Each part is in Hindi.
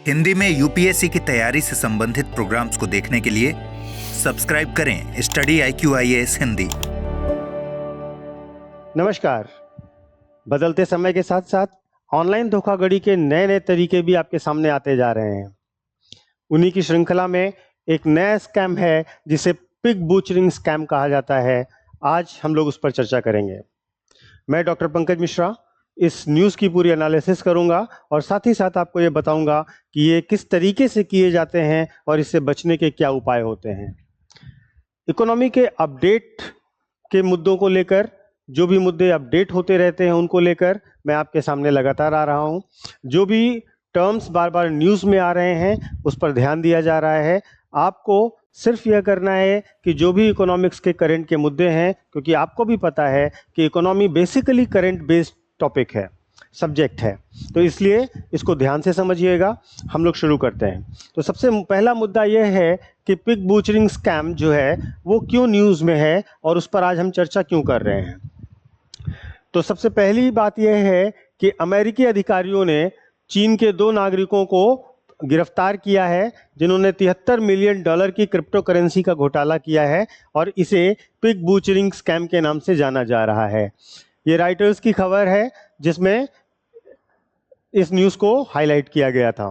हिंदी में यूपीएससी की तैयारी से संबंधित प्रोग्राम्स को देखने के लिए सब्सक्राइब करें स्टडी IQ-IAS हिंदी। नमस्कार। बदलते समय के साथ साथ ऑनलाइन धोखाधड़ी के नए नए तरीके भी आपके सामने आते जा रहे हैं। उन्हीं की श्रृंखला में एक नया स्कैम है जिसे पिग बूचरिंग स्कैम कहा जाता है। आज हम लोग उस पर चर्चा करेंगे। मैं डॉक्टर पंकज मिश्रा इस न्यूज़ की पूरी एनालिसिस करूंगा और साथ ही साथ आपको ये बताऊंगा कि ये किस तरीके से किए जाते हैं और इससे बचने के क्या उपाय होते हैं। इकोनॉमी के अपडेट के मुद्दों को लेकर, जो भी मुद्दे अपडेट होते रहते हैं उनको लेकर मैं आपके सामने लगातार आ रहा हूं। जो भी टर्म्स बार बार न्यूज़ में आ रहे हैं उस पर ध्यान दिया जा रहा है। आपको सिर्फ यह करना है कि जो भी इकोनॉमिक्स के करंट के मुद्दे हैं, क्योंकि आपको भी पता है कि economy basically current based topic है, सब्जेक्ट है, तो इसलिए इसको ध्यान से समझिएगा। हम लोग शुरू करते हैं। तो सबसे पहला मुद्दा यह है कि पिग बूचरिंग स्कैम जो है वो क्यों न्यूज़ में है और उस पर आज हम चर्चा क्यों कर रहे हैं। तो सबसे पहली बात यह है कि अमेरिकी अधिकारियों ने चीन के 2 नागरिकों को गिरफ्तार किया है जिन्होंने $73 मिलियन की क्रिप्टो करेंसी का घोटाला किया है और इसे पिग बूचरिंग स्कैम के नाम से जाना जा रहा है। ये राइटर्स की खबर है जिसमें इस न्यूज़ को हाईलाइट किया गया था।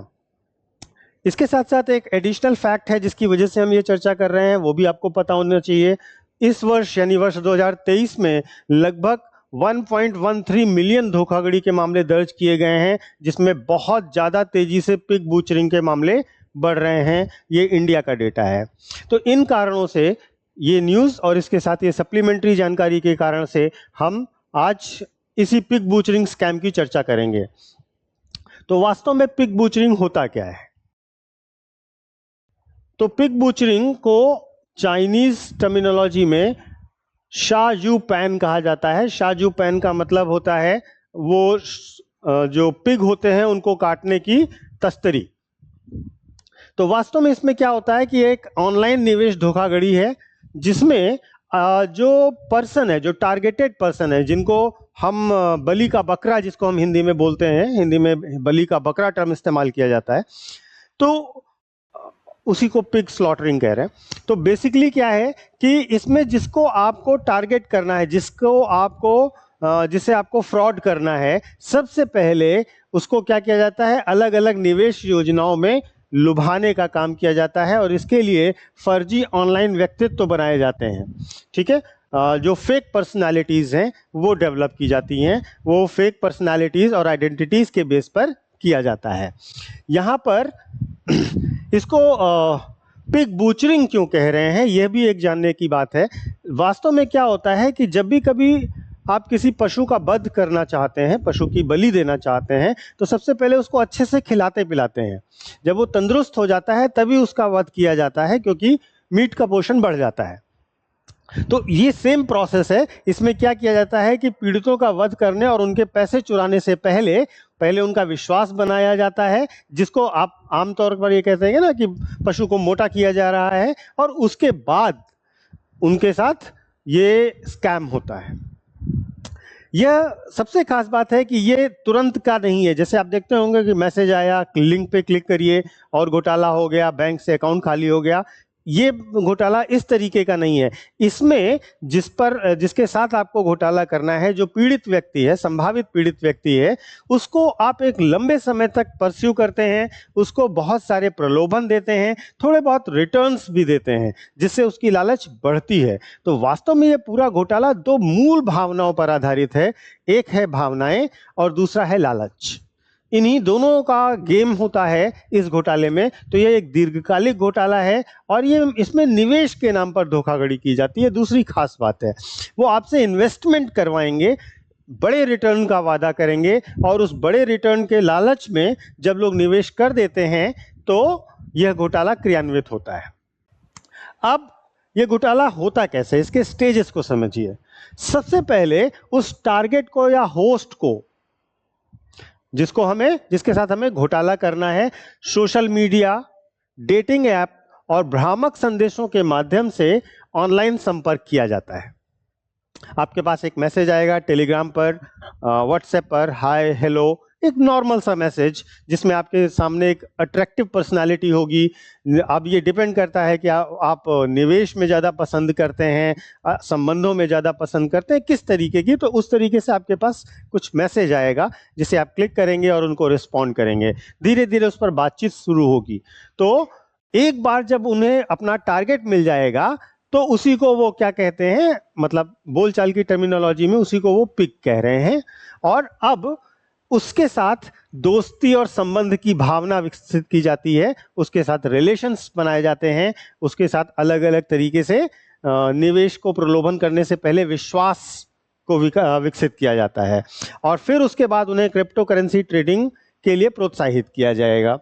इसके साथ साथ एक एडिशनल फैक्ट है जिसकी वजह से हम ये चर्चा कर रहे हैं, वो भी आपको पता होना चाहिए। इस वर्ष यानी वर्ष 2023 में लगभग 1.13 मिलियन धोखाधड़ी के मामले दर्ज किए गए हैं, जिसमें बहुत ज़्यादा तेजी से पिग बूचरिंग के मामले बढ़ रहे हैं। ये इंडिया का डेटा है। तो इन कारणों से ये न्यूज़ और इसके साथ ये सप्लीमेंट्री जानकारी के कारण से हम आज इसी पिग बूचरिंग स्कैम की चर्चा करेंगे। तो वास्तव में पिग बूचरिंग होता क्या है? तो पिग बूचरिंग को चाइनीज टर्मिनोलॉजी में शा यू पैन कहा जाता है। शा यू पैन का मतलब होता है वो जो पिग होते हैं उनको काटने की तस्तरी। तो वास्तव में इसमें क्या होता है कि एक ऑनलाइन निवेश धोखाधड़ी है जिसमें जो पर्सन है, जो टारगेटेड पर्सन है, जिनको हम बलि का बकरा, जिसको हम हिंदी में बोलते हैं, हिंदी में बलि का बकरा टर्म इस्तेमाल किया जाता है, तो उसी को पिग स्लॉटरिंग कह रहे हैं। तो बेसिकली क्या है कि इसमें जिसको आपको टारगेट करना है, जिसे आपको फ्रॉड करना है, सबसे पहले उसको क्या किया जाता है, अलग अलग निवेश योजनाओं में लुभाने का काम किया जाता है और इसके लिए फर्जी ऑनलाइन व्यक्तित्व तो बनाए जाते हैं। ठीक है, जो फेक पर्सनालिटीज़ हैं वो डेवलप की जाती हैं। वो फेक पर्सनालिटीज़ और आइडेंटिटीज़ के बेस पर किया जाता है। यहाँ पर इसको पिग बूचरिंग क्यों कह रहे हैं, यह भी एक जानने की बात है। वास्तव में क्या होता है कि जब भी कभी आप किसी पशु का वध करना चाहते हैं, पशु की बलि देना चाहते हैं, तो सबसे पहले उसको अच्छे से खिलाते पिलाते हैं। जब वो तंदुरुस्त हो जाता है तभी उसका वध किया जाता है, क्योंकि मीट का पोषण बढ़ जाता है। तो ये सेम प्रोसेस है। इसमें क्या किया जाता है कि पीड़ितों का वध करने और उनके पैसे चुराने से पहले उनका विश्वास बनाया जाता है, जिसको आप आमतौर पर ये कहते हैं ना कि पशु को मोटा किया जा रहा है, और उसके बाद उनके साथ ये स्कैम होता है। यह सबसे खास बात है कि ये तुरंत का नहीं है। जैसे आप देखते होंगे कि मैसेज आया, लिंक पे क्लिक करिए और घोटाला हो गया, बैंक से अकाउंट खाली हो गया। ये घोटाला इस तरीके का नहीं है। इसमें जिसके साथ आपको घोटाला करना है, जो पीड़ित व्यक्ति है, संभावित पीड़ित व्यक्ति है, उसको आप एक लंबे समय तक परस्यू करते हैं, उसको बहुत सारे प्रलोभन देते हैं, थोड़े बहुत रिटर्न्स भी देते हैं, जिससे उसकी लालच बढ़ती है। तो वास्तव में ये पूरा घोटाला 2 मूल भावनाओं पर आधारित है। एक है भावनाएं और दूसरा है लालच। इन्हीं दोनों का गेम होता है इस घोटाले में। तो ये एक दीर्घकालिक घोटाला है और इसमें निवेश के नाम पर धोखाधड़ी की जाती है। दूसरी खास बात है, वो आपसे इन्वेस्टमेंट करवाएंगे, बड़े रिटर्न का वादा करेंगे, और उस बड़े रिटर्न के लालच में जब लोग निवेश कर देते हैं तो यह घोटाला क्रियान्वित होता है। अब यह घोटाला होता कैसे, इसके स्टेजेस को समझिए। सबसे पहले उस टारगेट को या होस्ट को, जिसके साथ हमें घोटाला करना है, सोशल मीडिया, डेटिंग ऐप और भ्रामक संदेशों के माध्यम से ऑनलाइन संपर्क किया जाता है। आपके पास एक मैसेज आएगा टेलीग्राम पर, व्हाट्सएप पर, हाय हेलो एक नॉर्मल सा मैसेज जिसमें आपके सामने एक अट्रैक्टिव पर्सनालिटी होगी। अब ये डिपेंड करता है कि आप निवेश में ज़्यादा पसंद करते हैं, संबंधों में ज़्यादा पसंद करते हैं, किस तरीके की, तो उस तरीके से आपके पास कुछ मैसेज आएगा जिसे आप क्लिक करेंगे और उनको रिस्पॉन्ड करेंगे। धीरे धीरे उस पर बातचीत शुरू होगी। तो एक बार जब उन्हें अपना टारगेट मिल जाएगा तो उसी को वो क्या कहते हैं, मतलब बोलचाल की टर्मिनोलॉजी में उसी को वो पिक कह रहे हैं। और अब उसके साथ दोस्ती और संबंध की भावना विकसित की जाती है, उसके साथ रिलेशंस बनाए जाते हैं, उसके साथ अलग अलग तरीके से निवेश को प्रलोभन करने से पहले विश्वास को विकसित किया जाता है। और फिर उसके बाद उन्हें क्रिप्टो करेंसी ट्रेडिंग के लिए प्रोत्साहित किया जाएगा।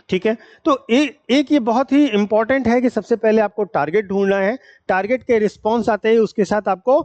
ठीक है, तो एक ये बहुत ही इंपॉर्टेंट है कि सबसे पहले आपको टारगेट ढूंढना है, टारगेट के रिस्पॉन्स आते ही उसके साथ आपको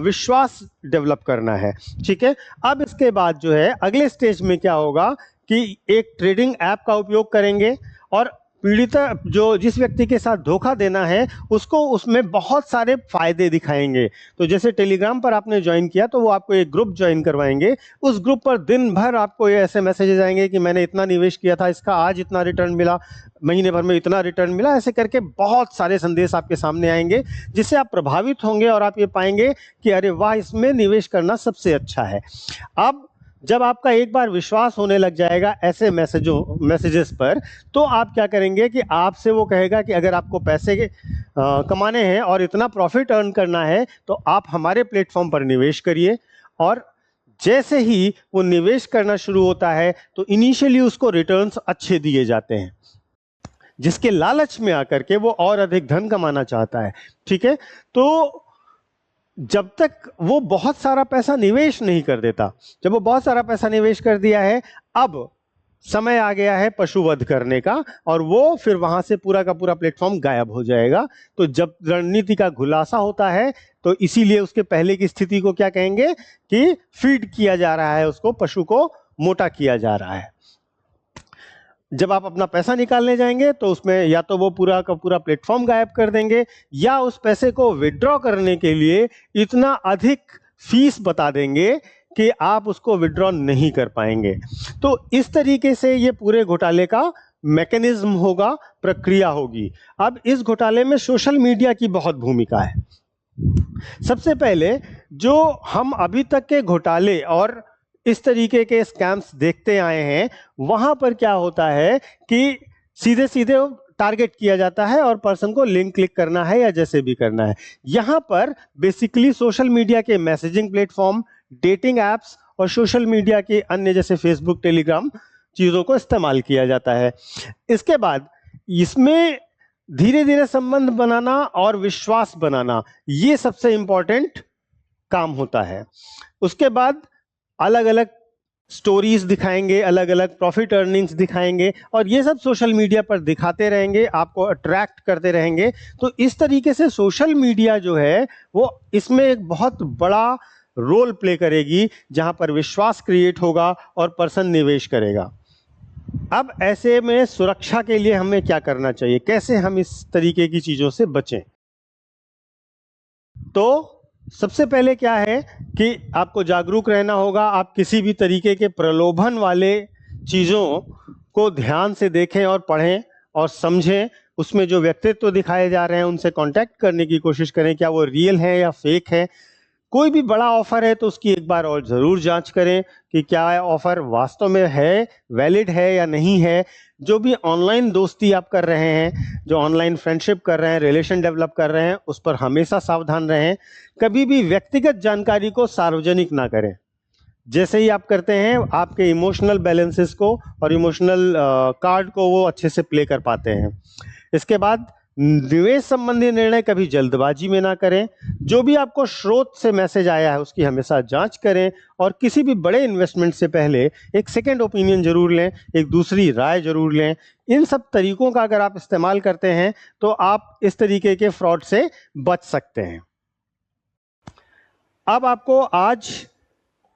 विश्वास डेवलप करना है। ठीक है, अब इसके बाद जो है अगले स्टेज में क्या होगा कि एक ट्रेडिंग ऐप का उपयोग करेंगे और पीड़िता जो जिस व्यक्ति के साथ धोखा देना है उसको उसमें बहुत सारे फायदे दिखाएंगे। तो जैसे टेलीग्राम पर आपने ज्वाइन किया तो वो आपको एक ग्रुप ज्वाइन करवाएंगे, उस ग्रुप पर दिन भर आपको ये ऐसे मैसेजेस आएंगे कि मैंने इतना निवेश किया था, इसका आज इतना रिटर्न मिला, महीने भर में इतना रिटर्न मिला, ऐसे करके बहुत सारे संदेश आपके सामने आएंगे जिससे आप प्रभावित होंगे और आप ये पाएंगे कि अरे वाह, इसमें निवेश करना सबसे अच्छा है। अब जब आपका एक बार विश्वास होने लग जाएगा ऐसे मैसेजेस पर, तो आप क्या करेंगे कि आपसे वो कहेगा कि अगर आपको पैसे कमाने हैं और इतना प्रॉफिट अर्न करना है तो आप हमारे प्लेटफॉर्म पर निवेश करिए। और जैसे ही वो निवेश करना शुरू होता है तो इनिशियली उसको रिटर्न्स अच्छे दिए जाते हैं, जिसके लालच में आकर के वो और अधिक धन कमाना चाहता है। ठीक है, तो जब तक वो बहुत सारा पैसा निवेश नहीं कर देता, जब वो बहुत सारा पैसा निवेश कर दिया है, अब समय आ गया है पशुवध करने का और वो फिर वहां से पूरा का पूरा प्लेटफॉर्म गायब हो जाएगा। तो जब रणनीति का खुलासा होता है तो इसीलिए उसके पहले की स्थिति को क्या कहेंगे कि फीड किया जा रहा है, उसको पशु को मोटा किया जा रहा है। जब आप अपना पैसा निकालने जाएंगे तो उसमें या तो वो पूरा का पूरा प्लेटफॉर्म गायब कर देंगे या उस पैसे को विड्रॉ करने के लिए इतना अधिक फीस बता देंगे कि आप उसको विड्रॉ नहीं कर पाएंगे। तो इस तरीके से ये पूरे घोटाले का मैकेनिज्म होगा, प्रक्रिया होगी। अब इस घोटाले में सोशल मीडिया की बहुत भूमिका है। सबसे पहले जो हम अभी तक के घोटाले और इस तरीके के स्कैम्स देखते आए हैं, वहां पर क्या होता है कि सीधे सीधे टारगेट किया जाता है और पर्सन को लिंक क्लिक करना है या जैसे भी करना है। यहां पर बेसिकली सोशल मीडिया के मैसेजिंग प्लेटफॉर्म, डेटिंग एप्स और सोशल मीडिया के अन्य जैसे फेसबुक, टेलीग्राम चीजों को इस्तेमाल किया जाता है। इसके बाद इसमें धीरे धीरे संबंध बनाना और विश्वास बनाना, ये सबसे इंपॉर्टेंट काम होता है। उसके बाद अलग अलग स्टोरीज दिखाएंगे, अलग अलग प्रॉफिट अर्निंग्स दिखाएंगे और ये सब सोशल मीडिया पर दिखाते रहेंगे, आपको अट्रैक्ट करते रहेंगे। तो इस तरीके से सोशल मीडिया जो है वो इसमें एक बहुत बड़ा रोल प्ले करेगी, जहां पर विश्वास क्रिएट होगा और पर्सन निवेश करेगा। अब ऐसे में सुरक्षा के लिए हमें क्या करना चाहिए, कैसे हम इस तरीके की चीजों से बचें? तो सबसे पहले क्या है कि आपको जागरूक रहना होगा। आप किसी भी तरीके के प्रलोभन वाले चीजों को ध्यान से देखें और पढ़ें और समझें। उसमें जो व्यक्तित्व दिखाए जा रहे हैं उनसे कांटेक्ट करने की कोशिश करें, क्या वो रियल है या फेक है। कोई भी बड़ा ऑफर है तो उसकी एक बार और जरूर जांच करें कि क्या ऑफर वास्तव में है, वैलिड है या नहीं है। जो भी ऑनलाइन दोस्ती आप कर रहे हैं, जो ऑनलाइन फ्रेंडशिप कर रहे हैं, रिलेशन डेवलप कर रहे हैं, उस पर हमेशा सावधान रहें। कभी भी व्यक्तिगत जानकारी को सार्वजनिक ना करें। जैसे ही आप करते हैं आपके इमोशनल बैलेंसेस को और इमोशनल कार्ड को वो अच्छे से प्ले कर पाते हैं। इसके बाद निवेश संबंधी निर्णय कभी जल्दबाजी में ना करें। जो भी आपको स्रोत से मैसेज आया है उसकी हमेशा जांच करें और किसी भी बड़े इन्वेस्टमेंट से पहले एक सेकंड ओपिनियन जरूर लें, एक दूसरी राय जरूर लें। इन सब तरीकों का अगर आप इस्तेमाल करते हैं तो आप इस तरीके के फ्रॉड से बच सकते हैं। अब आपको आज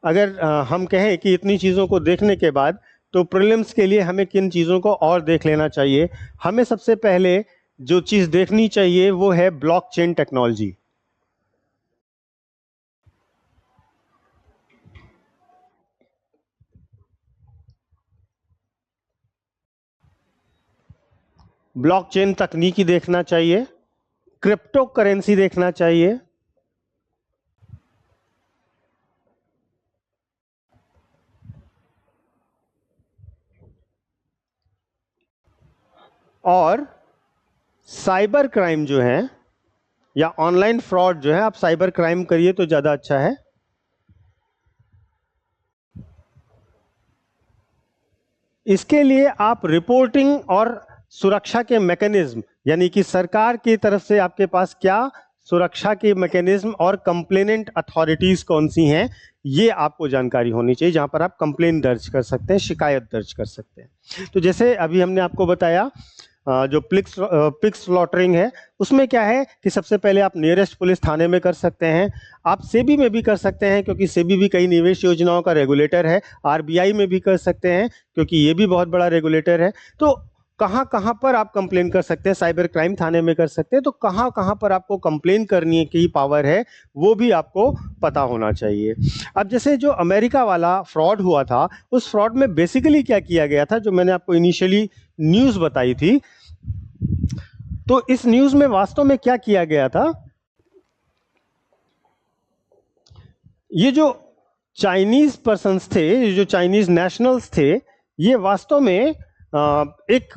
अगर हम कहें कि इतनी चीज़ों को देखने के बाद तो प्रीलिम्स के लिए हमें किन चीज़ों को और देख लेना चाहिए। हमें सबसे पहले जो चीज़ देखनी चाहिए वो है ब्लॉकचेन टेक्नोलॉजी। ब्लॉकचेन तकनीकी देखना चाहिए, क्रिप्टो करेंसी देखना चाहिए, और साइबर क्राइम जो है या ऑनलाइन फ्रॉड जो है, आप साइबर क्राइम करिए तो ज्यादा अच्छा है। इसके लिए आप रिपोर्टिंग और सुरक्षा के मैकेनिज्म, यानी कि सरकार की तरफ से आपके पास क्या सुरक्षा के मैकेनिज्म और कंप्लेनेंट अथॉरिटीज कौन सी हैं, ये आपको जानकारी होनी चाहिए, जहां पर आप कंप्लेन दर्ज कर सकते हैं, शिकायत दर्ज कर सकते हैं। तो जैसे अभी हमने आपको बताया जो पिग स्लॉटरिंग है, उसमें क्या है कि सबसे पहले आप नियरेस्ट पुलिस थाने में कर सकते हैं, आप सेबी में भी कर सकते हैं क्योंकि सेबी भी कई निवेश योजनाओं का रेगुलेटर है, आरबीआई में भी कर सकते हैं क्योंकि ये भी बहुत बड़ा रेगुलेटर है। तो कहाँ कहाँ पर आप कंप्लेन कर सकते हैं, साइबर क्राइम थाने में कर सकते हैं, तो कहाँ कहाँ पर आपको कंप्लेन करने की पावर है वो भी आपको पता होना चाहिए। अब जैसे जो अमेरिका वाला फ्रॉड हुआ था, उस फ्रॉड में बेसिकली क्या किया गया था, जो मैंने आपको इनिशियली न्यूज़ बताई थी, तो इस न्यूज़ में वास्तव में क्या किया गया था, ये जो चाइनीज पर्सन्स थे, ये जो चाइनीज नेशनल्स थे, ये वास्तव में एक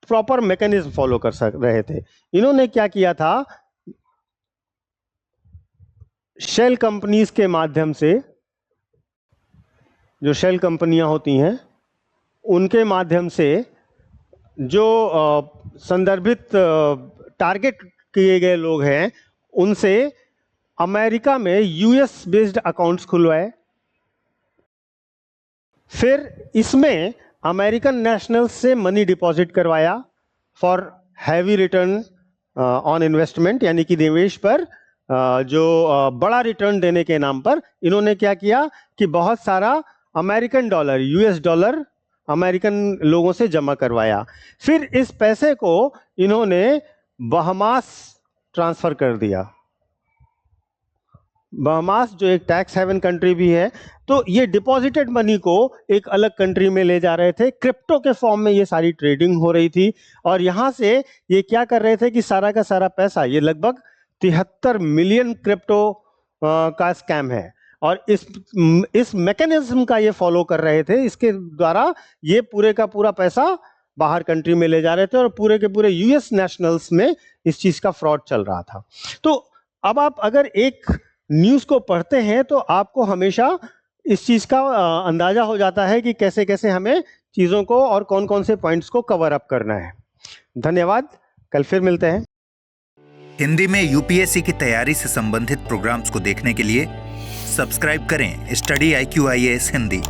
प्रॉपर मैकेनिज्म फॉलो कर रहे थे। इन्होंने क्या किया था, शेल कंपनीज के माध्यम से, जो शेल कंपनियां होती हैं उनके माध्यम से जो संदर्भित टारगेट किए गए लोग हैं, उनसे अमेरिका में यूएस बेस्ड अकाउंट्स खुलवाए, फिर इसमें अमेरिकन नेशनल्स से मनी डिपॉजिट करवाया for heavy return on investment, यानी कि निवेश पर जो बड़ा रिटर्न देने के नाम पर इन्होंने क्या किया कि बहुत सारा American dollar, US dollar American लोगों से जमा करवाया। फिर इस पैसे को इन्होंने बहामास ट्रांसफर कर दिया। बहामास जो एक टैक्स हेवन कंट्री भी है, तो ये डिपॉजिटेड मनी को एक अलग कंट्री में ले जा रहे थे, क्रिप्टो के फॉर्म में ये सारी ट्रेडिंग हो रही थी, और यहां से ये क्या कर रहे थे कि सारा का सारा पैसा, ये लगभग 73 मिलियन क्रिप्टो का स्कैम है, और इस मैकेनिज्म का ये फॉलो कर रहे थे। इसके द्वारा ये पूरे का पूरा पैसा बाहर कंट्री में ले जा रहे थे, और पूरे के पूरे यूएस नेशनल्स में इस चीज का फ्रॉड चल रहा था। तो अब आप अगर एक न्यूज़ को पढ़ते हैं तो आपको हमेशा इस चीज़ का अंदाजा हो जाता है कि कैसे कैसे हमें चीज़ों को और कौन कौन से पॉइंट्स को कवर अप करना है। धन्यवाद, कल फिर मिलते हैं। हिंदी में यूपीएससी की तैयारी से संबंधित प्रोग्राम्स को देखने के लिए सब्सक्राइब करें स्टडी IQ IAS हिंदी।